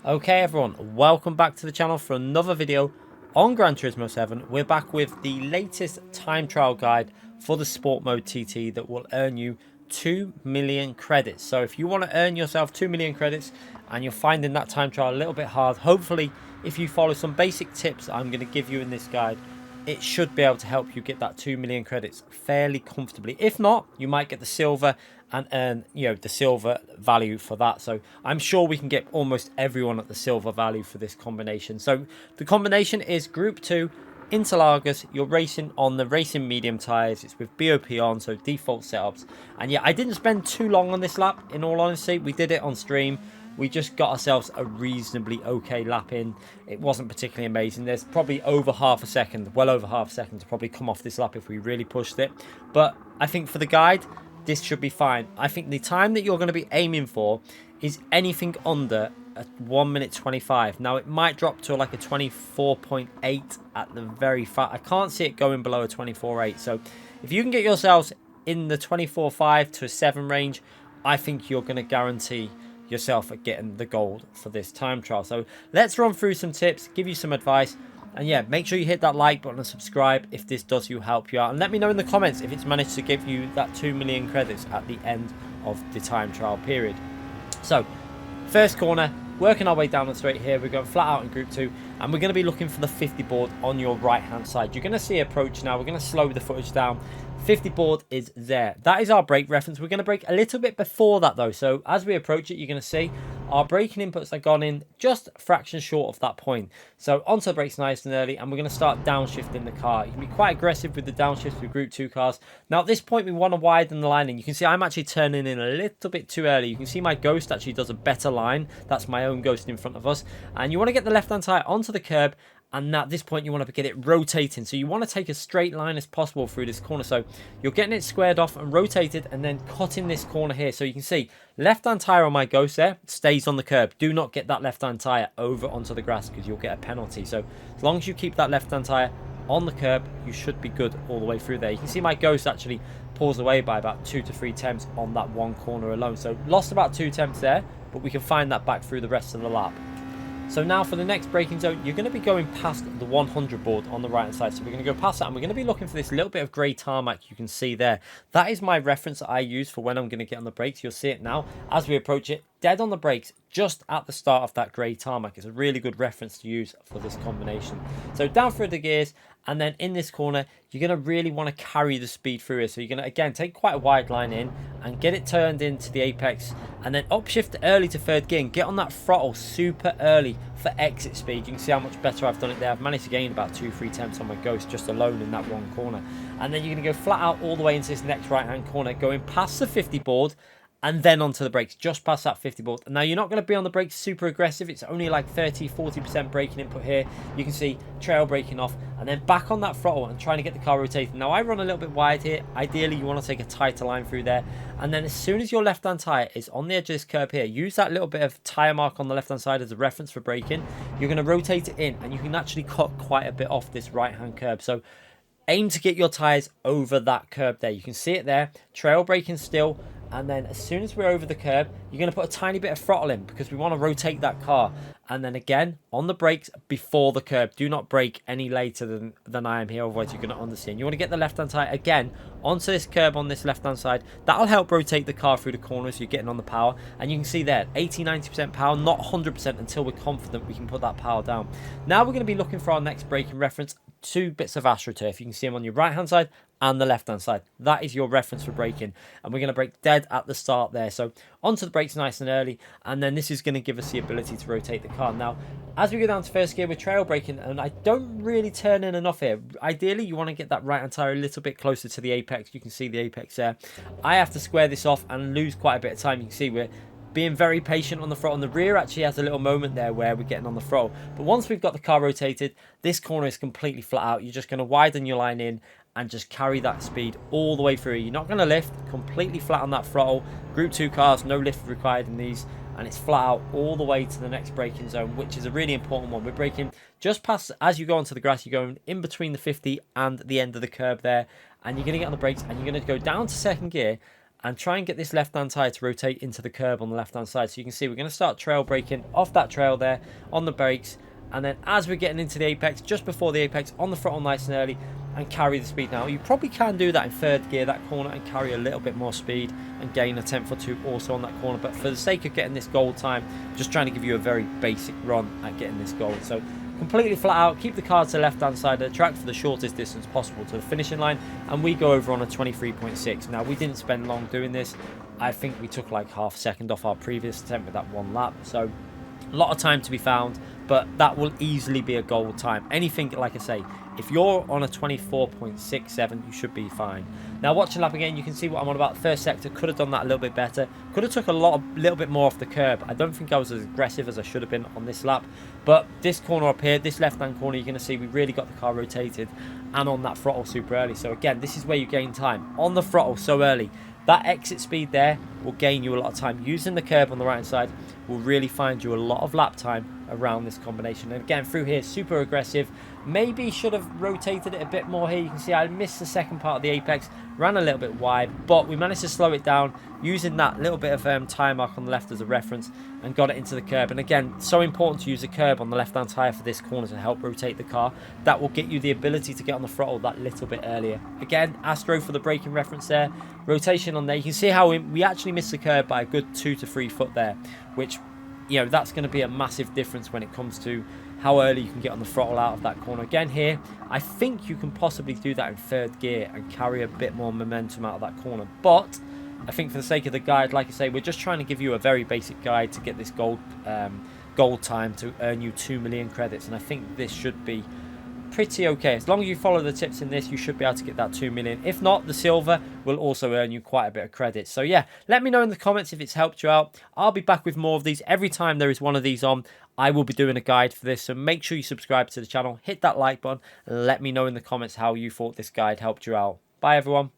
Okay everyone, welcome back to the channel for another video on Gran Turismo 7. We're back with the latest time trial guide for the Sport Mode TT that will earn you 2 million credits. So if you want to earn yourself 2 million credits and you're finding that time trial a little bit hard, hopefully if you follow some basic tips I'm going to give you in this guide, it should be able to help you get that 2 million credits fairly comfortably. If not, you might get the silver and earn, the silver value for that. So I'm sure we can get almost everyone at the silver value for this combination. So the combination is Group 2, Interlagos. You're racing on the racing medium tyres. It's with BOP on, so default setups. And yeah, I didn't spend too long on this lap, in all honesty. We did it on stream. We just got ourselves a reasonably okay lap in. It wasn't particularly amazing. There's probably over half a second, well over half a second to probably come off this lap if we really pushed it. But I think for the guide, this should be fine. I think the time that you're going to be aiming for is anything under a 1 minute 25. Now it might drop to like a 24.8 at the very far. I can't see it going below a 24.8. So if you can get yourselves in the 24.5 to 7 range, I think you're going to guarantee yourself at getting the gold for this time trial. So let's run through some tips, give you some advice, and yeah, make sure you hit that like button and subscribe if this does help you out, and let me know in the comments if it's managed to give you that 2 million credits at the end of the time trial period. So first corner, working our way down the straight here, we're going flat out in Group 2 and we're going to be looking for the 50 board on your right hand side. You're going to see approach now. We're going to slow the footage down. 50 board is there. That is our brake reference. We're going to brake a little bit before that though, so as we approach it, you're going to see our braking inputs are gone in just a fraction short of that point. So onto the brakes nice and early, and we're going to start downshifting the car. You can be quite aggressive with the downshifts with Group 2 cars. Now at this point we want to widen the line in. You can see I'm actually turning in a little bit too early. You can see my Ghost actually does a better line. That's my own Ghost in front of us, and you want to get the left hand tyre onto the curb. And at this point, you want to get it rotating. So you want to take a straight line as possible through this corner. So you're getting it squared off and rotated and then cutting this corner here. So you can see left-hand tyre on my Ghost there stays on the curb. Do not get that left-hand tyre over onto the grass because you'll get a penalty. So as long as you keep that left-hand tyre on the curb, you should be good all the way through there. You can see my Ghost actually pulls away by about 2 to 3 temps on that one corner alone. So lost about 2 temps there, but we can find that back through the rest of the lap. So now for the next braking zone, you're going to be going past the 100 board on the right hand side. So we're going to go past that and we're going to be looking for this little bit of grey tarmac you can see there. That is my reference that I use for when I'm going to get on the brakes. You'll see it now as we approach it. Dead on the brakes just at the start of that grey tarmac. It's a really good reference to use for this combination. So down through the gears, and then in this corner, you're going to really want to carry the speed through here. So you're going to, again, take quite a wide line in and get it turned into the apex. And then upshift early to third gear and get on that throttle super early for exit speed. You can see how much better I've done it there. I've managed to gain about 2-3 temps on my Ghost just alone in that one corner. And then you're going to go flat out all the way into this next right-hand corner, going past the 50 board, and then onto the brakes, just past that 50 board. Now, you're not going to be on the brakes super aggressive. It's only like 30-40% braking input here. You can see trail braking off, and then back on that throttle and trying to get the car rotating. Now, I run a little bit wide here. Ideally, you want to take a tighter line through there. And then as soon as your left-hand tyre is on the edge of this curb here, use that little bit of tyre mark on the left-hand side as a reference for braking. You're going to rotate it in, and you can actually cut quite a bit off this right-hand curb. So aim to get your tyres over that curb there. You can see it there. Trail braking still. And then as soon as we're over the curb, you're going to put a tiny bit of throttle in because we want to rotate that car. And then again, on the brakes before the curb. Do not brake any later than I am here, otherwise you're going to understeer. You want to get the left-hand tyre again onto this curb on this left-hand side. That'll help rotate the car through the corners so you're getting on the power. And you can see there, 80-90% power, not 100% until we're confident we can put that power down. Now we're going to be looking for our next braking reference. 2 bits of AstroTurf. You can see them on your right-hand side and the left-hand side. That is your reference for braking. And we're going to brake dead at the start there. So onto the brakes nice and early. And then this is going to give us the ability to rotate the car. Now, as we go down to first gear, we're trail braking. And I don't really turn in enough here. Ideally, you want to get that right-hand tyre a little bit closer to the apex. You can see the apex there. I have to square this off and lose quite a bit of time. You can see we're being very patient on the throttle. And the rear actually has a little moment there where we're getting on the throttle. But once we've got the car rotated, this corner is completely flat out. You're just going to widen your line in and just carry that speed all the way through. You're not going to lift, completely flat on that throttle. Group 2 cars, no lift required in these. And it's flat out all the way to the next braking zone, which is a really important one. We're braking just past, as you go onto the grass, you're going in between the 50 and the end of the curb there. And you're going to get on the brakes and you're going to go down to second gear. and try and get this left hand tire to rotate into the curb on the left hand side. So you can see we're going to start trail braking off that trail there on the brakes, and then as we're getting into the apex, just before the apex, on the throttle nice and early, and carry the speed. Now you probably can do that in third gear, that corner, and carry a little bit more speed and gain a tenth or two also on that corner. But for the sake of getting this gold time, just trying to give you a very basic run at getting this gold. So completely flat out, keep the car to the left hand side of the track for the shortest distance possible to the finishing line, and we go over on a 23.6. Now we didn't spend long doing this. I think we took like half a second off our previous attempt with that one lap, so a lot of time to be found, but that will easily be a gold time. Anything, like I say, if you're on a 24.67, you should be fine. Now watching lap again, you can see what I'm on about. First sector, could have done that a little bit better. Could have took a little bit more off the curb. I don't think I was as aggressive as I should have been on this lap. But this corner up here, this left-hand corner, you're going to see we really got the car rotated and on that throttle super early. So again, this is where you gain time. On the throttle so early, that exit speed there will gain you a lot of time. Using the curb on the right hand side will really find you a lot of lap time around this combination. And again, through here, super aggressive. Maybe should have rotated it a bit more here. You can see I missed the second part of the apex, ran a little bit wide, but we managed to slow it down using that little bit of tyre mark on the left as a reference and got it into the curb. And again, so important to use the curb on the left-hand tyre for this corner to help rotate the car. That will get you the ability to get on the throttle that little bit earlier. Again, Astro for the braking reference there. Rotation on there. You can see how we actually missed the curb by a good 2 to 3 foot there, which, you know, that's going to be a massive difference when it comes to how early you can get on the throttle out of that corner. Again here, I think you can possibly do that in third gear and carry a bit more momentum out of that corner. But I think for the sake of the guide, like I say, we're just trying to give you a very basic guide to get this gold time to earn you 2 million credits. And I think this should be pretty okay. As long as you follow the tips in this, you should be able to get that 2 million. If not, the silver will also earn you quite a bit of credits. So yeah, let me know in the comments if it's helped you out. I'll be back with more of these. Every time there is one of these on, I will be doing a guide for this. So make sure you subscribe to the channel, hit that like button, and let me know in the comments how you thought this guide helped you out. Bye everyone.